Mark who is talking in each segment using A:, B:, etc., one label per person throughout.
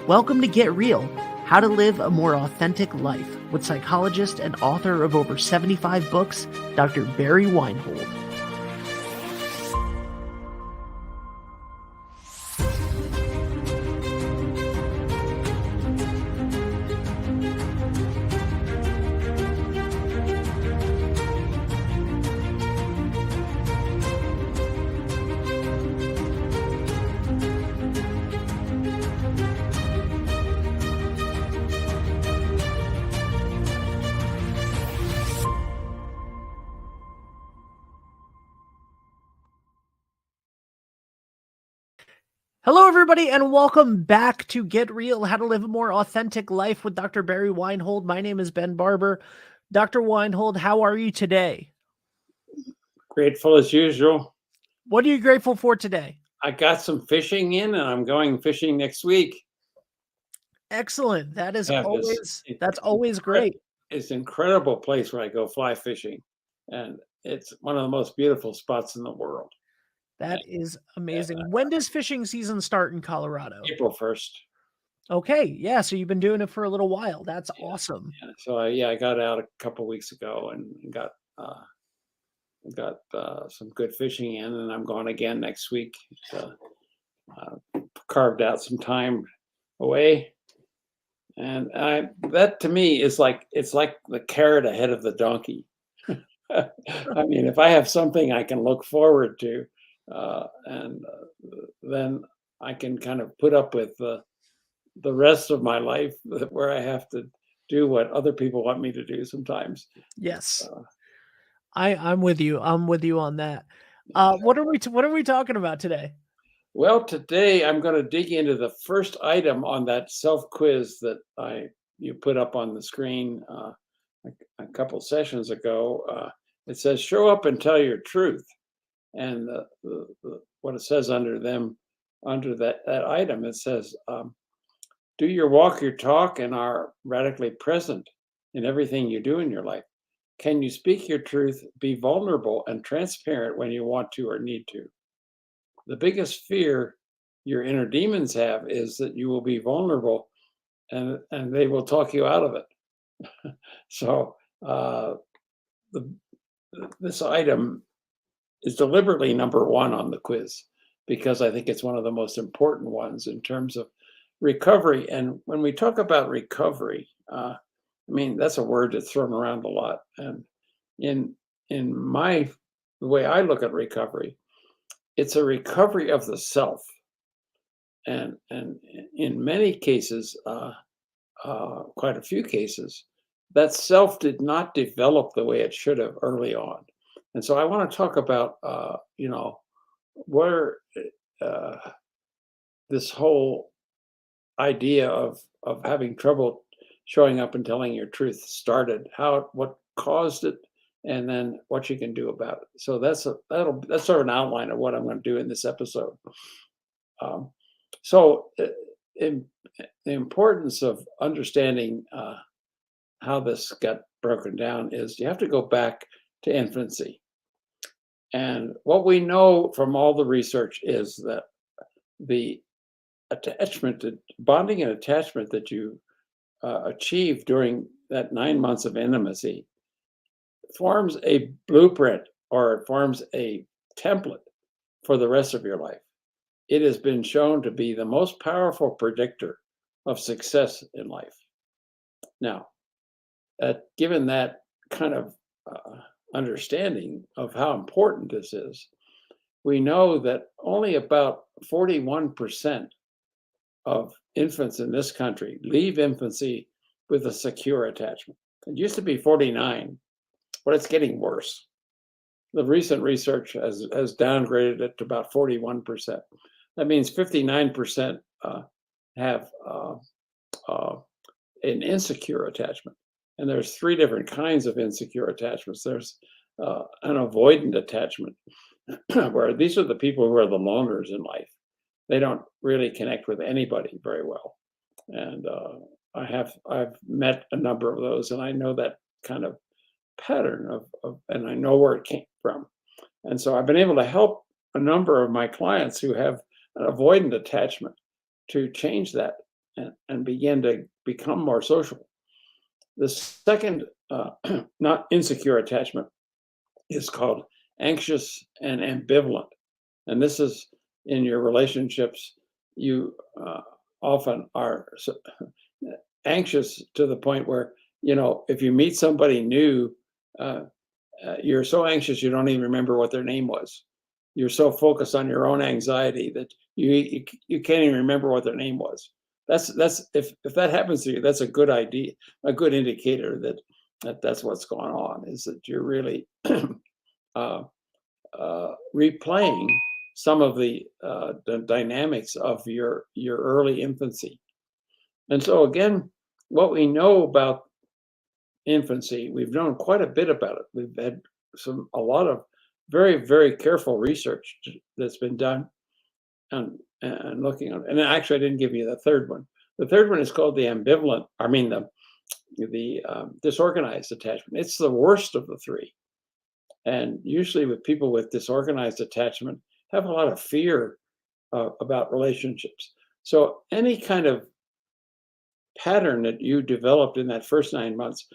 A: Welcome to Get Real, How to Live a More Authentic Life, with psychologist and author of over 75 books, Dr. Barry Weinhold. Hello, everybody, and welcome back to Get Real, How to Live a More Authentic Life with Dr. Barry Weinhold. My name is Ben Barber. Dr. Weinhold, how are you today?
B: Grateful as usual.
A: What are you grateful for today?
B: I got some fishing in, and I'm going fishing next week.
A: Excellent. That's always great.
B: It's an incredible place where I go fly fishing, and it's one of the most beautiful spots in the world.
A: That is amazing. When does fishing season start in Colorado?
B: April 1st.
A: Okay, yeah, so you've been doing it for a little while. That's awesome.
B: Yeah. So I got out a couple weeks ago and got some good fishing in, and I'm going again next week. So, carved out some time away, and that to me is like the carrot ahead of the donkey. I mean, if I have something I can look forward to, then I can kind of put up with the rest of my life where I have to do what other people want me to do sometimes.
A: Yes. I'm with you. I'm with you on that. What are we talking about today?
B: Well, today I'm going to dig into the first item on that self quiz that you put up on the screen a couple sessions ago. It says, "Show up and tell your truth," and what it says under that item, it says, "Do your walk, your talk, and are radically present in everything you do in your life. Can you speak your truth, be vulnerable and transparent when you want to or need to? The biggest fear your inner demons have is that you will be vulnerable and they will talk you out of it." So this item is deliberately number one on the quiz because I think it's one of the most important ones in terms of recovery. And when we talk about recovery, I mean, that's a word that's thrown around a lot. And in the way I look at recovery, it's a recovery of the self. And in many cases, quite a few cases, that self did not develop the way it should have early on. And so I want to talk about, where this whole idea of having trouble showing up and telling your truth started, what caused it, and then what you can do about it. So that's sort of an outline of what I'm going to do in this episode. The importance of understanding how this got broken down is you have to go back to infancy. And what we know from all the research is that the bonding and attachment that you achieve during that 9 months of intimacy forms a blueprint, or it forms a template for the rest of your life. It has been shown to be the most powerful predictor of success in life. Now, given that kind of understanding of how important this is, we know that only about 41% of infants in this country leave infancy with a secure attachment. It used to be 49, but it's getting worse. The recent research has downgraded it to about 41%. That means 59% have an insecure attachment. And there's three different kinds of insecure attachments. There's an avoidant attachment, where these are the people who are the loners in life. They don't really connect with anybody very well. And I've met a number of those, and I know that kind of pattern and I know where it came from. And so I've been able to help a number of my clients who have an avoidant attachment to change that and begin to become more social. The second, not insecure attachment, is called anxious and ambivalent. And this is in your relationships, you often are anxious to the point where, if you meet somebody new, uh, you're so anxious you don't even remember what their name was. You're so focused on your own anxiety that you can't even remember what their name was. That's if that happens to you, that's a good idea, a good indicator that's what's going on. Is that you're really uh, replaying some of the dynamics of your early infancy. And so again, what we know about infancy, we've known quite a bit about it. We've had a lot of very, very careful research that's been done and looking at. And actually, I didn't give you the third one. The third one is called the ambivalent. I mean the disorganized attachment. It's the worst of the three. And usually, with people with disorganized attachment, have a lot of fear about relationships. So any kind of pattern that you developed in that first 9 months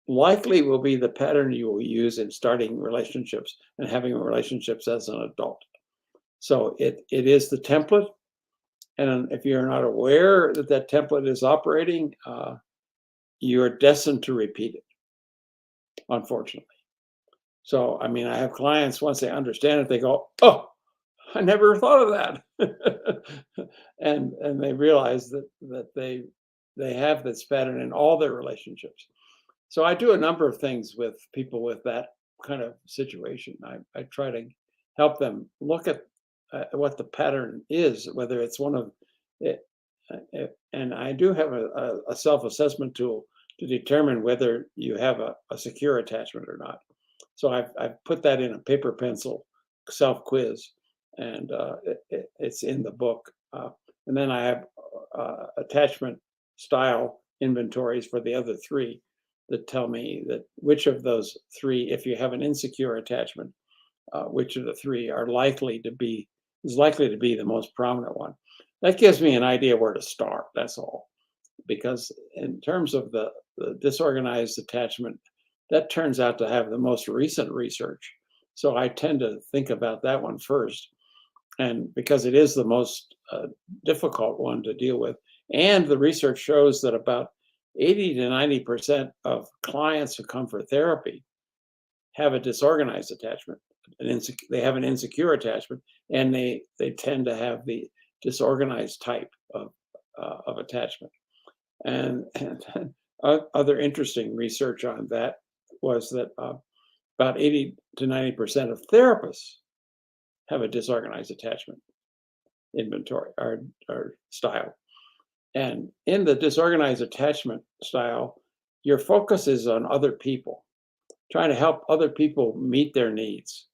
B: likely will be the pattern you will use in starting relationships and having relationships as an adult. So it is the template. And if you're not aware that that template is operating, you're destined to repeat it, unfortunately. So, I mean, I have clients, once they understand it, they go, "Oh, I never thought of that." and they realize that they have this pattern in all their relationships. So I do a number of things with people with that kind of situation. I try to help them look at what the pattern is, whether it's one of it. And I do have a self-assessment tool to determine whether you have a secure attachment or not. So I've put that in a paper pencil self-quiz, and it's in the book. And then I have attachment style inventories for the other three that tell me that which of those three, if you have an insecure attachment, which of the three is likely to be the most prominent one. That gives me an idea where to start. That's all. Because in terms of the disorganized attachment, that turns out to have the most recent research. So I tend to think about that one first. And because it is the most difficult one to deal with. And the research shows that about 80 to 90% of clients who come for therapy have a disorganized attachment. They have an insecure attachment, and they tend to have the disorganized type of attachment. And other interesting research on that was that about 80 to 90% of therapists have a disorganized attachment inventory or style. And in the disorganized attachment style, your focus is on other people, trying to help other people meet their needs,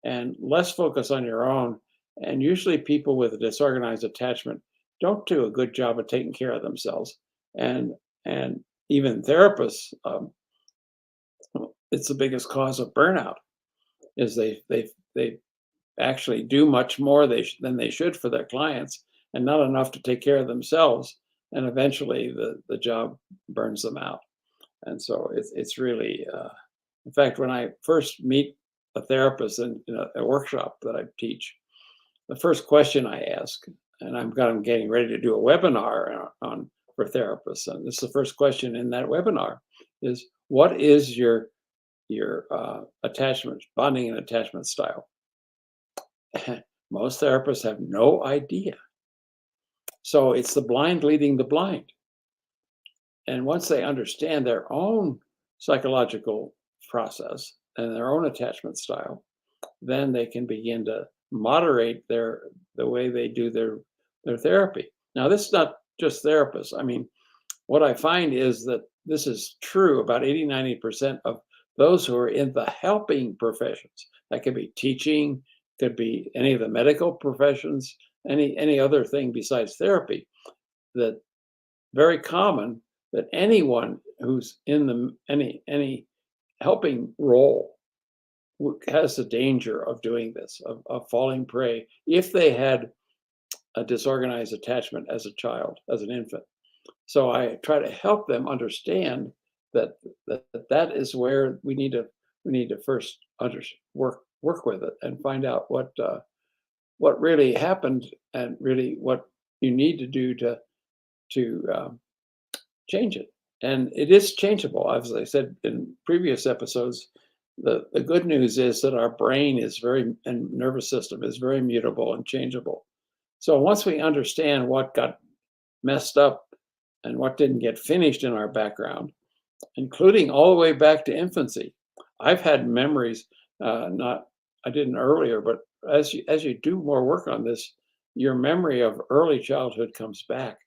B: and less focus on your own. And usually, people with a disorganized attachment don't do a good job of taking care of themselves. And even therapists, it's the biggest cause of burnout. Is they actually do much more than they should for their clients, and not enough to take care of themselves. And eventually, the job burns them out. And so it's really, in fact, when I first meet a therapist in a workshop that I teach, the first question I ask, and I'm getting ready to do a webinar for therapists, and this is the first question in that webinar, is what is your attachment, bonding and attachment style? Most therapists have no idea. So it's the blind leading the blind. And once they understand their own psychological process and their own attachment style, then they can begin to moderate the way they do their therapy. Now, this is not just therapists. I mean, what I find is that this is true about 80, 90% of those who are in the helping professions. That could be teaching, could be any of the medical professions, any other thing besides therapy. That very common that anyone who's in any helping role has the danger of doing this, of falling prey if they had a disorganized attachment as a child, as an infant. So I try to help them understand that that is where we need to first work with it and find out what really happened and really what you need to do to change it. And it is changeable. As I said in previous episodes, the good news is that our brain is very and nervous system is very mutable and changeable. So once we understand what got messed up and what didn't get finished in our background, including all the way back to infancy. I've had memories, not I didn't earlier, but as you do more work on this, your memory of early childhood comes back.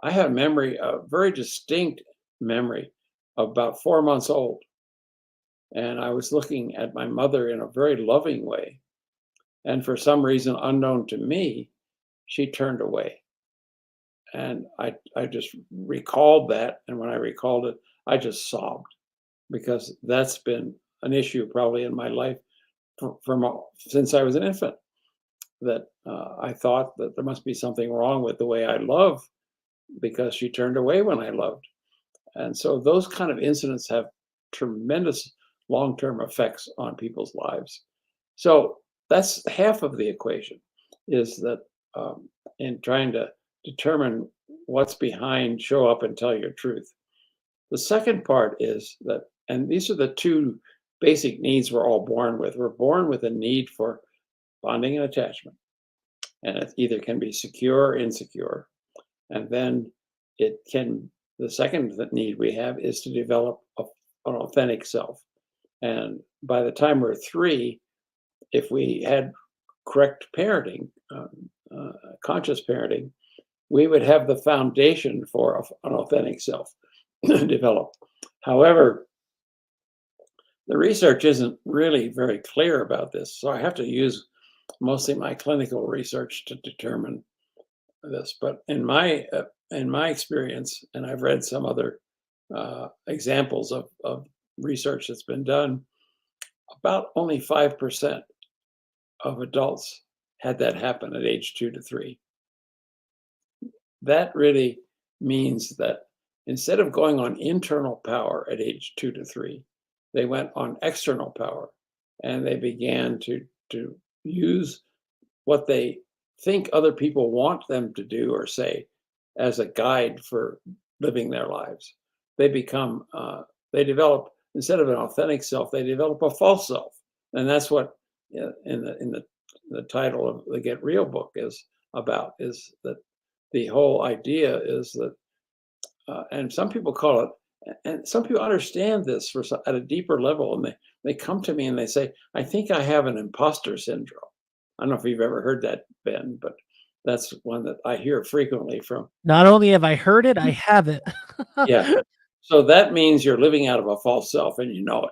B: I have memory, a very distinct memory, of about 4 months old, and I was looking at my mother in a very loving way, and for some reason unknown to me, she turned away. And I just recalled that, and when I recalled it, I just sobbed because that's been an issue probably in my life since I was an infant. That I thought that there must be something wrong with the way I love because she turned away when I loved, and so those kind of incidents have tremendous long-term effects on people's lives. So that's half of the equation, is that in trying to determine what's behind show up and tell your truth. The second part is that, and these are the two basic needs we're all born with. We're born with a need for bonding and attachment, and it either can be secure or insecure. And then the second need we have is to develop an authentic self. And by the time we're 3, if we had correct parenting, conscious parenting, we would have the foundation for an authentic self develop. However, the research isn't really very clear about this, so I have to use mostly my clinical research to determine this. But in my experience, and I've read some other examples of research that's been done, about only 5% of adults had that happen at age 2 to 3. That really means that instead of going on internal power at age 2 to 3, they went on external power, and they began to use what they think other people want them to do or say as a guide for living their lives. They become they develop, instead of an authentic self, they develop a false self, and that's what in the title of the Get Real book is about. Is that the whole idea is that, and some people call it, and some people understand this at a deeper level, and they come to me and they say, "I think I have an imposter syndrome." I don't know if you've ever heard that, Ben, but that's one that I hear frequently from.
A: Not only have I heard it, I have it.
B: Yeah. So that means you're living out of a false self and you know it.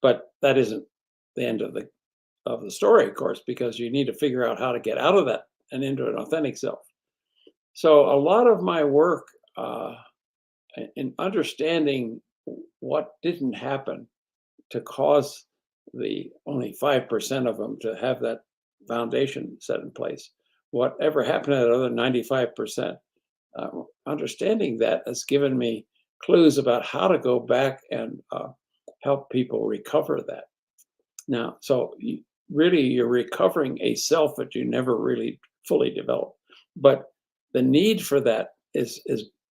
B: But that isn't the end of the story, of course, because you need to figure out how to get out of that and into an authentic self. So a lot of my work in understanding what didn't happen to cause the only 5% of them to have that foundation set in place. Whatever happened to that other 95%, understanding that has given me clues about how to go back and help people recover that. Now, so really, you're recovering a self that you never really fully developed, but the need for that is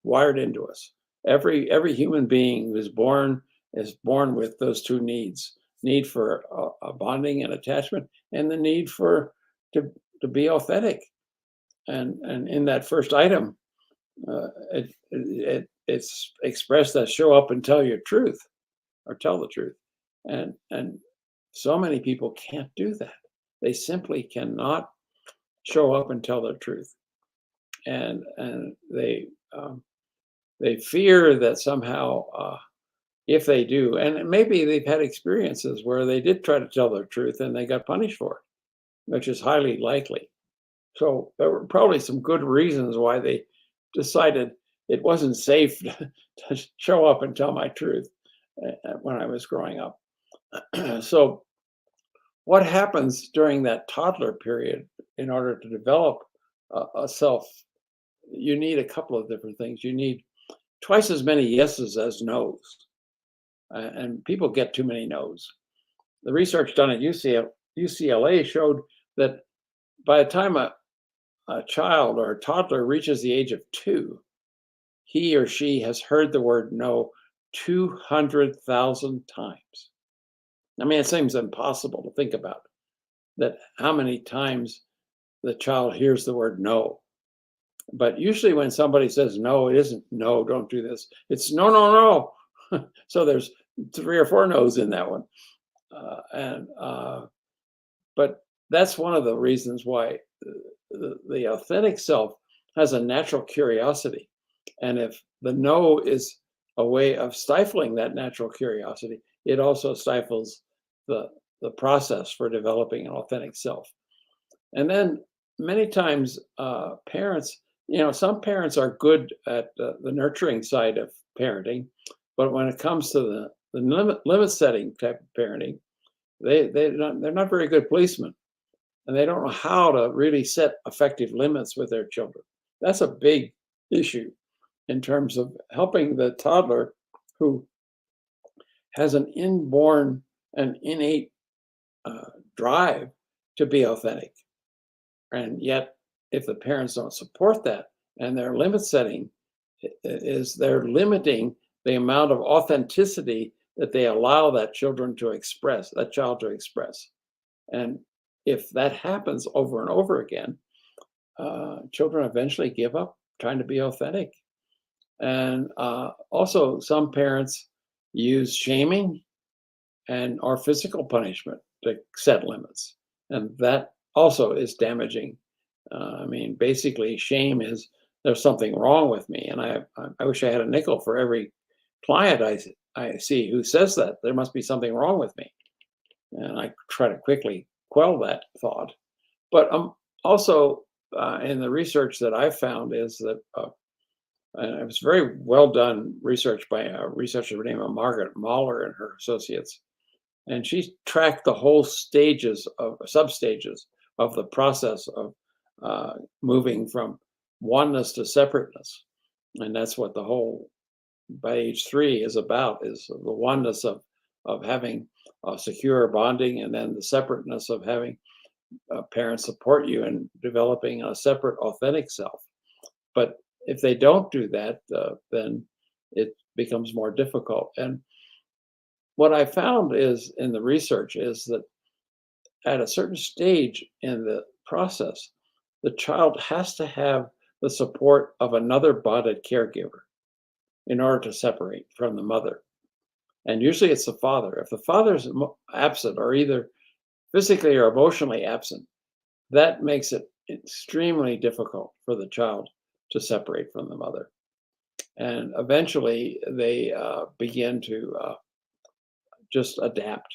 B: wired into us. Every human being who's born is born with those two needs: need for a bonding and attachment, and the need for to be authentic. And in that first item, it's expressed as show up and tell your truth, or tell the truth, and so many people can't do that. They simply cannot show up and tell their truth, and they fear that somehow, if they do, and maybe they've had experiences where they did try to tell their truth and they got punished for it, which is highly likely. So there were probably some good reasons why they decided it wasn't safe to show up and tell my truth when I was growing up. So, what happens during that toddler period in order to develop a self? You need a couple of different things. You need twice as many yeses as nos, and people get too many nos. The research done at UCLA showed that by the time a child or a toddler reaches the age of 2, he or she has heard the word no 200,000 times. I mean, it seems impossible to think about that how many times the child hears the word no. But usually when somebody says no, it isn't no, don't do this. It's no, no, no. So there's 3 or 4 no's in that one. And but that's one of the reasons why the authentic self has a natural curiosity. And if the no is a way of stifling that natural curiosity, it also stifles the process for developing an authentic self. And then many times, parents, some parents are good at the nurturing side of parenting, but when it comes to the limit setting type of parenting, they're not very good policemen, and they don't know how to really set effective limits with their children. That's a big issue in terms of helping the toddler who has an inborn and innate drive to be authentic. And yet, if the parents don't support that and their limit setting is they're limiting the amount of authenticity that they allow that child to express. And if that happens over and over again, children eventually give up trying to be authentic. And also, some parents use shaming and or physical punishment to set limits, and that also is damaging. I mean, basically, shame is there's something wrong with me, and I wish I had a nickel for every client I see who says that there must be something wrong with me, and I try to quickly quell that thought. But also in the research that I found is that and it was very well done research by a researcher named Margaret Mahler and her associates, and she tracked the whole substages of the process of moving from oneness to separateness, and that's what the whole by age 3 is about: is the oneness of having secure bonding, and then the separateness of having parents support you in developing a separate, authentic self. But if they don't do that, then it becomes more difficult. And what I found is in the research is that at a certain stage in the process, the child has to have the support of another bonded caregiver in order to separate from the mother. And usually it's the father. If the father's absent or either physically or emotionally absent, that makes it extremely difficult for the child to separate from the mother. And eventually they begin to just adapt,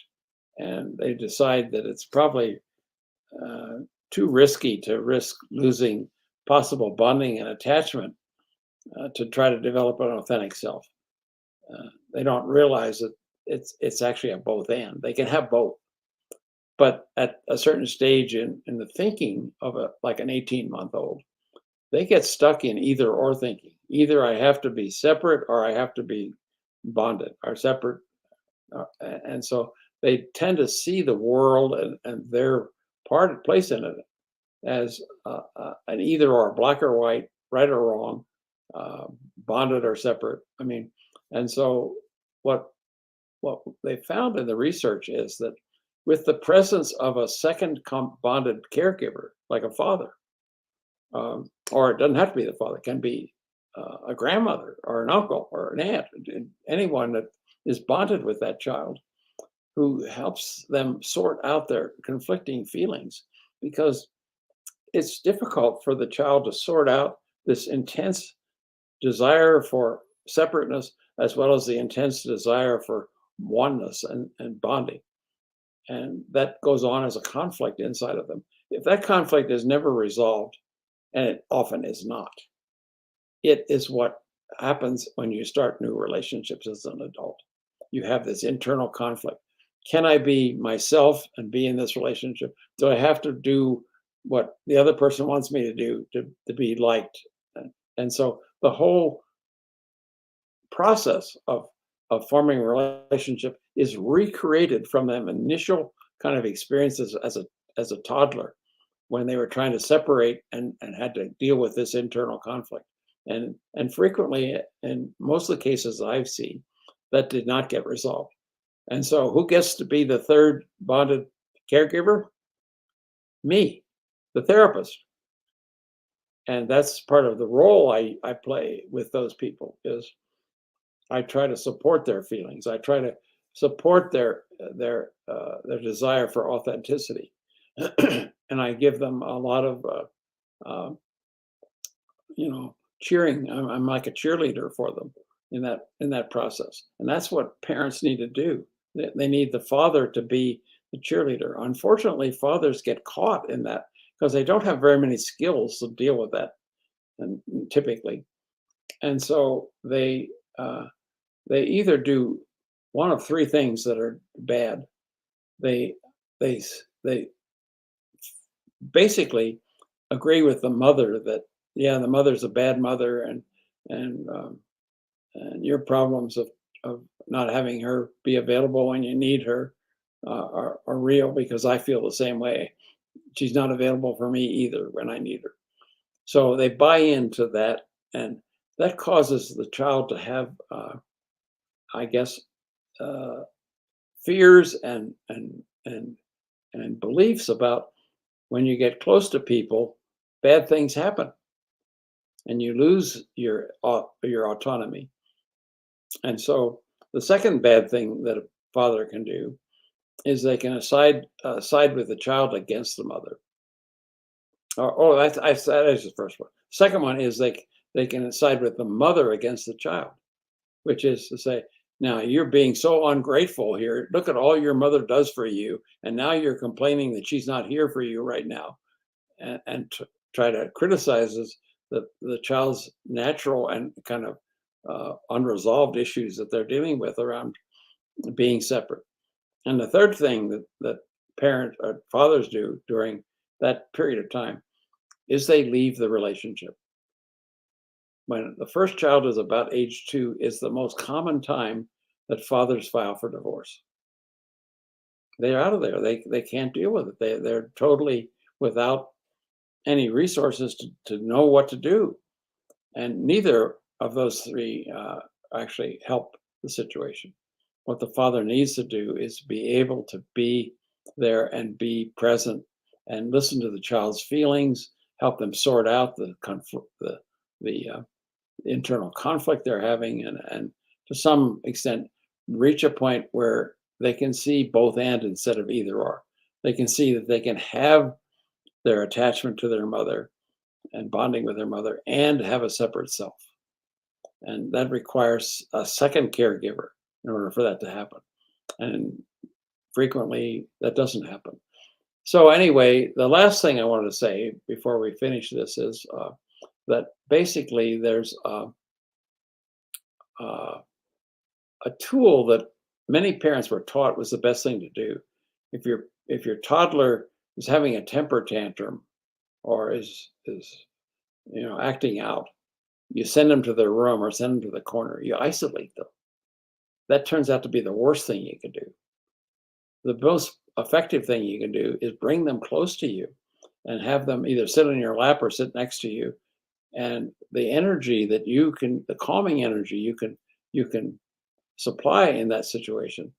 B: and they decide that it's probably too risky to risk losing possible bonding and attachment to try to develop an authentic self. They don't realize that it's actually a both and. They can have both, but at a certain stage in the thinking of like an 18-month-old, they get stuck in either or thinking. Either I have to be separate or I have to be bonded or separate. And so they tend to see the world and their place in it as an either or, black or white, right or wrong, bonded or separate. I mean, and so what they found in the research is that with the presence of a second bonded caregiver, like a father, or it doesn't have to be the father, it can be a grandmother or an uncle or an aunt, anyone that is bonded with that child, who helps them sort out their conflicting feelings, because it's difficult for the child to sort out this intense desire for separateness as well as the intense desire for oneness and bonding. And that goes on as a conflict inside of them. If that conflict is never resolved, and it often is not, it is what happens when you start new relationships as an adult. You have this internal conflict. Can I be myself and be in this relationship? Do I have to do what the other person wants me to do to be liked? And so the whole process of forming a relationship is recreated from them initial kind of experiences as a toddler when they were trying to separate and had to deal with this internal conflict. And frequently, in most of the cases I've seen, that did not get resolved. And so who gets to be the third bonded caregiver? Me, the therapist. And that's part of the role I play with those people is I try to support their feelings. I try to support their desire for authenticity, and I give them a lot of uh, cheering. I'm like a cheerleader for them in that process, and that's what parents need to do. They need the father to be the cheerleader. Unfortunately, fathers get caught in that because they don't have very many skills to deal with that, and typically, and so they either do one of three things that are bad. They they basically agree with the mother that yeah, the mother's a bad mother, and and your problems of not having her be available when you need her are real because I feel the same way. She's not available for me either when I need her. So they buy into that, and that causes the child to have, I guess, uh, fears and beliefs about when you get close to people, bad things happen, and you lose your autonomy. And so the second bad thing that a father can do is they can side with the child against the mother. That is the first one. Second one is they can side with the mother against the child, which is to say, now you're being so ungrateful here. Look at all your mother does for you, and now you're complaining that she's not here for you right now, and try to criticizes the child's natural and kind of unresolved issues that they're dealing with around being separate. And the third thing that parents or fathers do during that period of time is they leave the relationship. When the first child is about age 2 is the most common time that fathers file for divorce. They're out of there. They can't deal with it. They're totally without any resources to know what to do. And neither of those three actually help the situation. What the father needs to do is be able to be there and be present and listen to the child's feelings, help them sort out the internal conflict they're having, and to some extent reach a point where they can see both and instead of either or. They can see that they can have their attachment to their mother and bonding with their mother and have a separate self. And that requires a second caregiver in order for that to happen. And frequently that doesn't happen. So, anyway, the last thing I wanted to say before we finish this is that basically there's uh, a tool that many parents were taught was the best thing to do. If your toddler is having a temper tantrum or is acting out, you send them to their room or send them to the corner. You isolate them. That turns out to be the worst thing you can do. The most effective thing you can do is bring them close to you and have them either sit on your lap or sit next to you. And the energy that the calming energy you can supply in that situation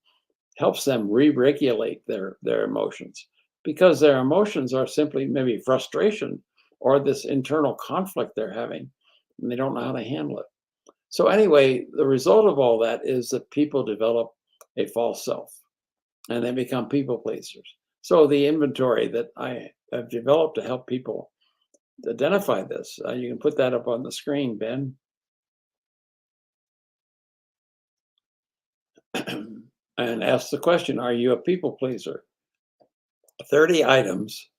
B: helps them re-regulate their emotions because their emotions are simply maybe frustration or this internal conflict they're having and they don't know how to handle it. So anyway, the result of all that is that people develop a false self and they become people pleasers. So the inventory that I have developed to help people identify this, you can put that up on the screen, Ben, and ask the question, are you a people pleaser? 30 items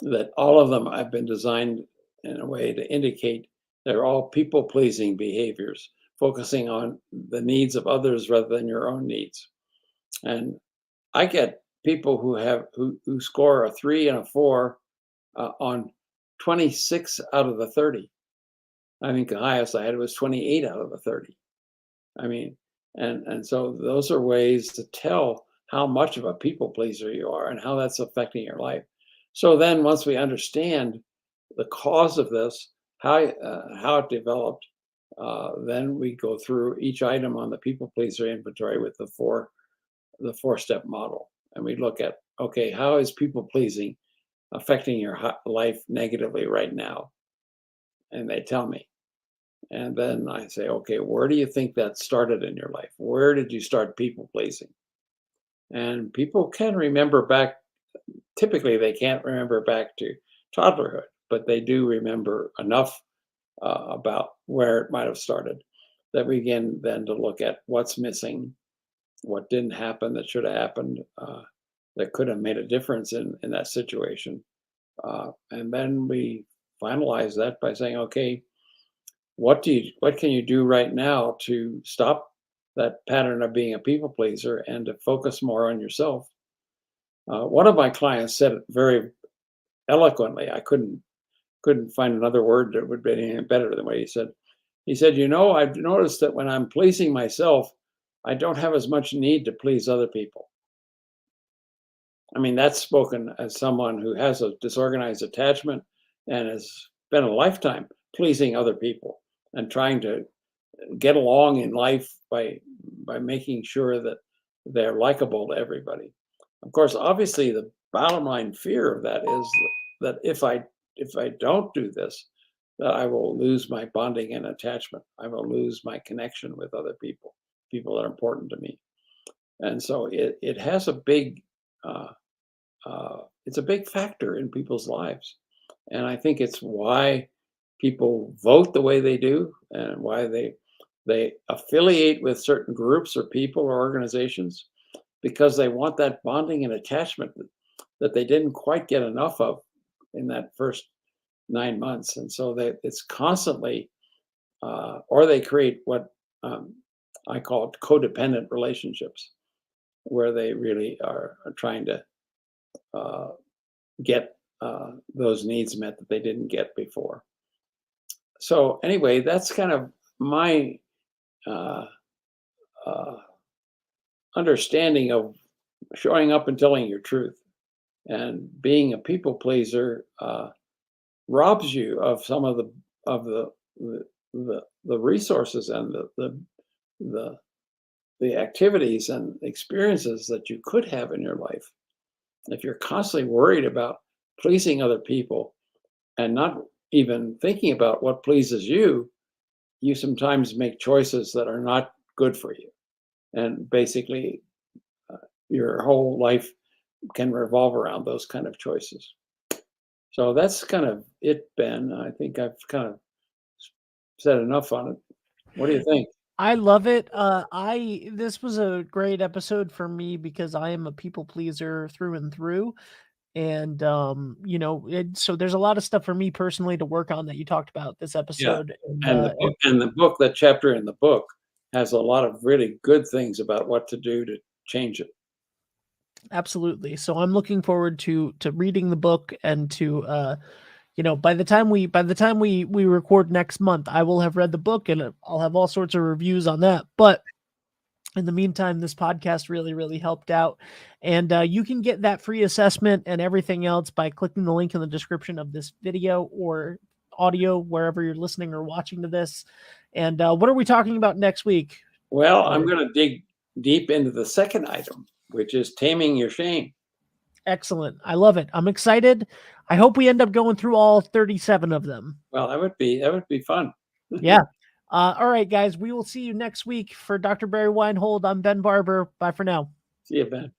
B: that all of them have been designed in a way to indicate They're all people-pleasing behaviors, focusing on the needs of others rather than your own needs. And I get people who score a 3 and a 4 on 26 out of the 30. I think the highest I had was 28 out of the 30. I mean, and so those are ways to tell how much of a people pleaser you are and how that's affecting your life. So then once we understand the cause of this, how it developed, then we go through each item on the people pleaser inventory with the four-step model, and we look at, okay, how is people pleasing affecting your life negatively right now? And they tell me. And then I say, okay, where do you think that started in your life? Where did you start people pleasing? And people can remember back, typically, they can't remember back to toddlerhood, but they do remember enough about where it might have started that we begin then to look at what's missing, what didn't happen that should have happened, that could have made a difference in that situation. And then we finalize that by saying, okay, what can you do right now to stop that pattern of being a people pleaser and to focus more on yourself? One of my clients said it very eloquently. I couldn't find another word that would be any better than what he said. He said, I've noticed that when I'm pleasing myself, I don't have as much need to please other people. I mean, that's spoken as someone who has a disorganized attachment and has spent a lifetime pleasing other people and trying to get along in life by making sure that they're likable to everybody. Of course, obviously, the bottom line fear of that is that if I don't do this, that I will lose my bonding and attachment. I will lose my connection with other people that are important to me. And so it has a big it's a big factor in people's lives. And I think it's why people vote the way they do and why they affiliate with certain groups or people or organizations, because they want that bonding and attachment that they didn't quite get enough of in that first 9 months. And so it's constantly, or they create what I call codependent relationships, where they really are trying to get those needs met that they didn't get before. So anyway, that's kind of my uh, uh, understanding of showing up and telling your truth. And being a people pleaser robs you of some of the resources and the the activities and experiences that you could have in your life. If you're constantly worried about pleasing other people and not even thinking about what pleases you, you sometimes make choices that are not good for you. And basically, your whole life can revolve around those kind of choices. So that's kind of it, Ben. I think I've kind of said enough on it. What do you think?
A: I love it. This was a great episode for me because I am a people pleaser through and through. And so there's a lot of stuff for me personally to work on that you talked about this
B: Yeah.
A: episode. And
B: And that chapter in the book has a lot of really good things about what to do to change it.
A: absolutely. So I'm looking forward to reading the book and to by the time we record next month, I will have read the book and I'll have all sorts of reviews on that. But in the meantime, this podcast really, really helped out. And you can get that free assessment and everything else by clicking the link in the description of this video or audio, wherever you're listening or watching to this. And what are we talking about next week?
B: Well, I'm going to dig deep into the second item, which is taming your shame.
A: Excellent. I love it. I'm excited. I hope we end up going through all 37 of them.
B: Well, that would be fun.
A: Yeah. All right, guys. We will see you next week. For Dr. Barry Weinhold, I'm Ben Barber. Bye for now.
B: See you, Ben.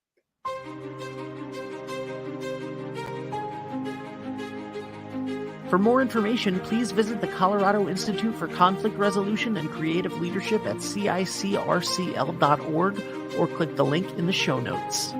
A: For more information, please visit the Colorado Institute for Conflict Resolution and Creative Leadership at CICRCL.org or click the link in the show notes.